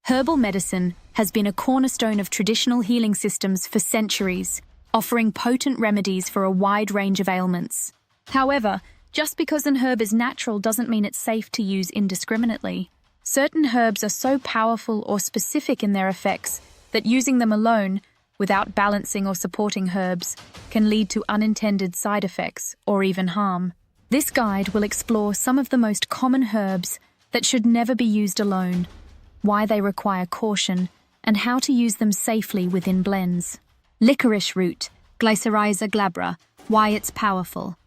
Herbal medicine has been a cornerstone of traditional healing systems for centuries, offering potent remedies for a wide range of ailments. However, just because an herb is natural doesn't mean it's safe to use indiscriminately. Certain herbs are so powerful or specific in their effects that using them alone, without balancing or supporting herbs, can lead to unintended side effects or even harm. This guide will explore some of the most common herbs that should never be used alone, why they require caution, and how to use them safely within blends. Licorice root, Glycyrrhiza glabra, why it's powerful.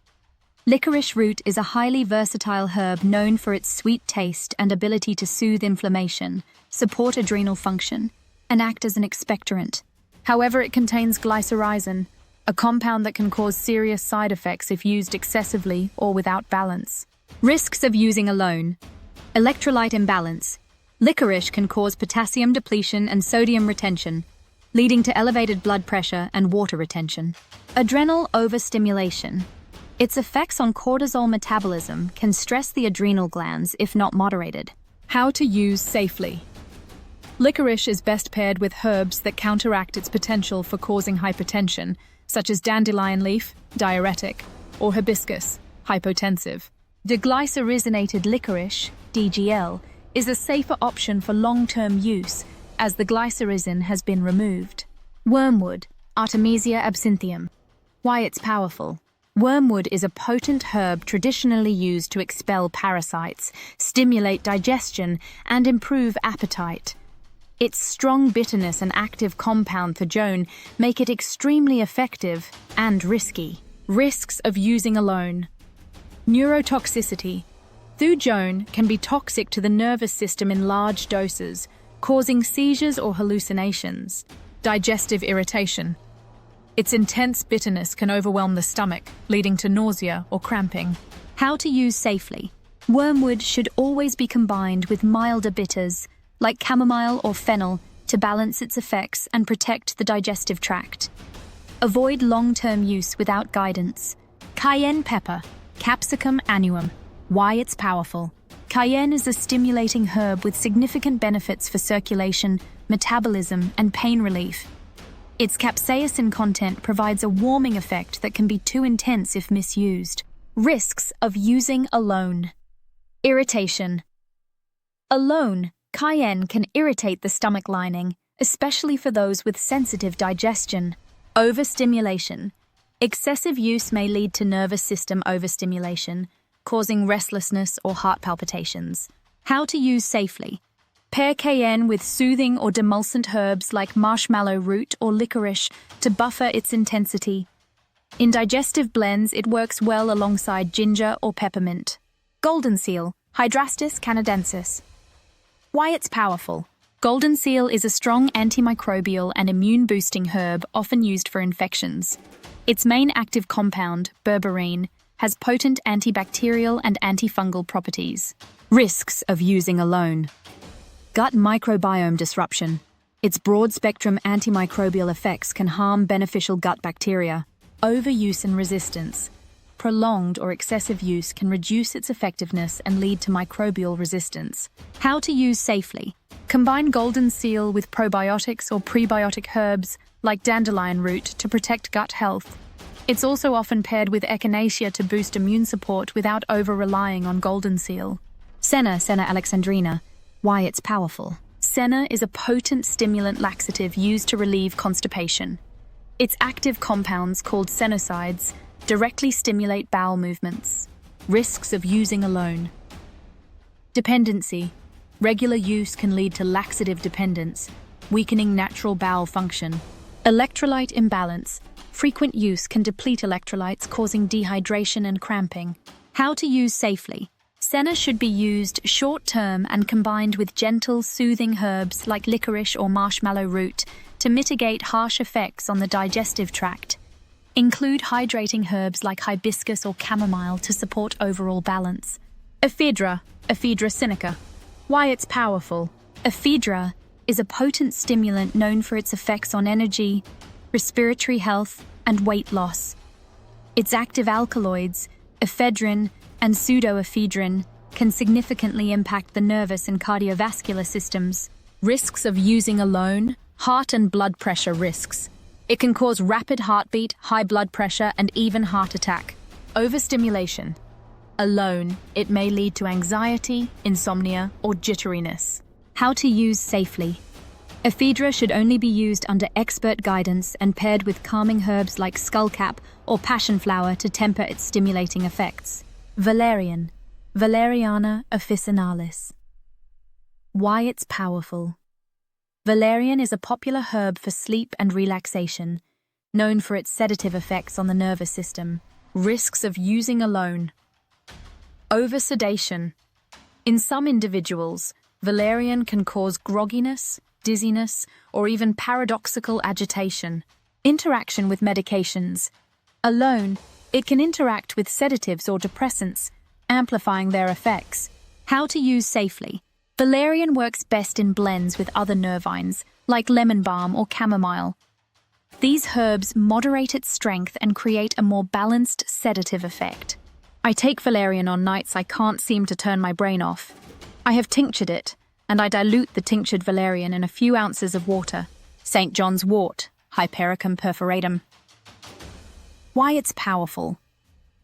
Licorice root is a highly versatile herb known for its sweet taste and ability to soothe inflammation, support adrenal function, and act as an expectorant. However, it contains glycyrrhizin, a compound that can cause serious side effects if used excessively or without balance. Risks of using alone. Electrolyte imbalance. Licorice can cause potassium depletion and sodium retention, leading to elevated blood pressure and water retention. Adrenal overstimulation. Its effects on cortisol metabolism can stress the adrenal glands if not moderated. How to use safely. Licorice is best paired with herbs that counteract its potential for causing hypertension, such as dandelion leaf, diuretic, or hibiscus, hypotensive. Deglycyrrhizinated licorice, DGL, is a safer option for long-term use, as the glycyrrhizin has been removed. Wormwood, Artemisia absinthium. Why it's powerful. Wormwood is a potent herb traditionally used to expel parasites, stimulate digestion, and improve appetite. Its strong bitterness and active compound thujone make it extremely effective and risky. Risks of using alone. Neurotoxicity. Thujone can be toxic to the nervous system in large doses, causing seizures or hallucinations. Digestive irritation. Its intense bitterness can overwhelm the stomach, leading to nausea or cramping. How to use safely. Wormwood should always be combined with milder bitters, like chamomile or fennel, to balance its effects and protect the digestive tract. Avoid long-term use without guidance. Cayenne pepper, Capsicum annuum. Why it's powerful. Cayenne is a stimulating herb with significant benefits for circulation, metabolism, and pain relief. Its capsaicin content provides a warming effect that can be too intense if misused. Risks of using alone. Irritation. Alone, cayenne can irritate the stomach lining, especially for those with sensitive digestion. Overstimulation. Excessive use may lead to nervous system overstimulation, causing restlessness or heart palpitations. How to use safely. Pair cayenne with soothing or demulcent herbs like marshmallow root or licorice to buffer its intensity. In digestive blends, it works well alongside ginger or peppermint. Golden seal, Hydrastis canadensis. Why it's powerful. Golden seal is a strong antimicrobial and immune-boosting herb often used for infections. Its main active compound, berberine, has potent antibacterial and antifungal properties. Risks of using alone. Gut microbiome disruption. Its broad-spectrum antimicrobial effects can harm beneficial gut bacteria. Overuse and resistance. Prolonged or excessive use can reduce its effectiveness and lead to microbial resistance. How to use safely. Combine golden seal with probiotics or prebiotic herbs like dandelion root to protect gut health. It's also often paired with echinacea to boost immune support without over-relying on golden seal. Senna alexandrina. Why it's powerful. Senna is a potent stimulant laxative used to relieve constipation. Its active compounds, called senosides, directly stimulate bowel movements. Risks of using alone. Dependency. Regular use can lead to laxative dependence, weakening natural bowel function. Electrolyte imbalance. Frequent use can deplete electrolytes, causing dehydration and cramping. How to use safely. Senna should be used short-term and combined with gentle, soothing herbs like licorice or marshmallow root to mitigate harsh effects on the digestive tract. Include hydrating herbs like hibiscus or chamomile to support overall balance. Ephedra sinica. Why it's powerful. Ephedra is a potent stimulant known for its effects on energy, respiratory health, and weight loss. Its active alkaloids, ephedrine and pseudoephedrine, can significantly impact the nervous and cardiovascular systems. Risks of using alone: heart and blood pressure risks. It can cause rapid heartbeat, high blood pressure, and even heart attack. Overstimulation. Alone, it may lead to anxiety, insomnia, or jitteriness. How to use safely. Ephedra should only be used under expert guidance and paired with calming herbs like skullcap or passion flower to temper its stimulating effects. Valerian, Valeriana officinalis. Why it's powerful. Valerian is a popular herb for sleep and relaxation, known for its sedative effects on the nervous system. Risks of using alone. Oversedation. In some individuals, valerian can cause grogginess, dizziness, or even paradoxical agitation. Interaction with medications. Alone, it can interact with sedatives or depressants, amplifying their effects. How to use safely. Valerian works best in blends with other nervines, like lemon balm or chamomile. These herbs moderate its strength and create a more balanced sedative effect. I take valerian on nights I can't seem to turn my brain off. I have tinctured it, and I dilute the tinctured valerian in a few ounces of water. St. John's wort, Hypericum perforatum. Why it's powerful.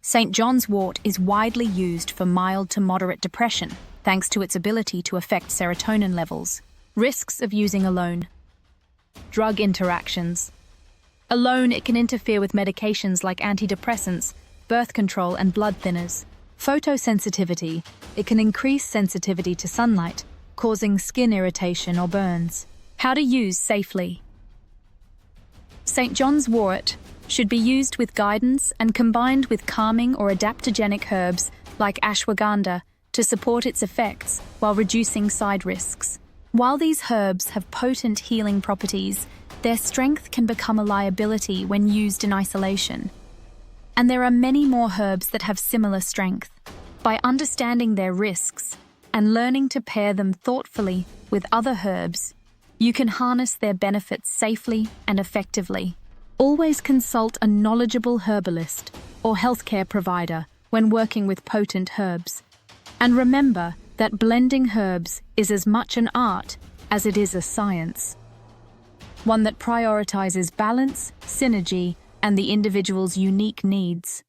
St. John's wort is widely used for mild to moderate depression, thanks to its ability to affect serotonin levels. Risks of using alone. Drug interactions. Alone, it can interfere with medications like antidepressants, birth control, and blood thinners. Photosensitivity. It can increase sensitivity to sunlight, causing skin irritation or burns. How to use safely. St. John's wort should be used with guidance and combined with calming or adaptogenic herbs like ashwagandha to support its effects while reducing side risks. While these herbs have potent healing properties, their strength can become a liability when used in isolation. And there are many more herbs that have similar strength. By understanding their risks and learning to pair them thoughtfully with other herbs, you can harness their benefits safely and effectively. Always consult a knowledgeable herbalist or healthcare provider when working with potent herbs. And remember that blending herbs is as much an art as it is a science. One that prioritizes balance, synergy, and the individual's unique needs.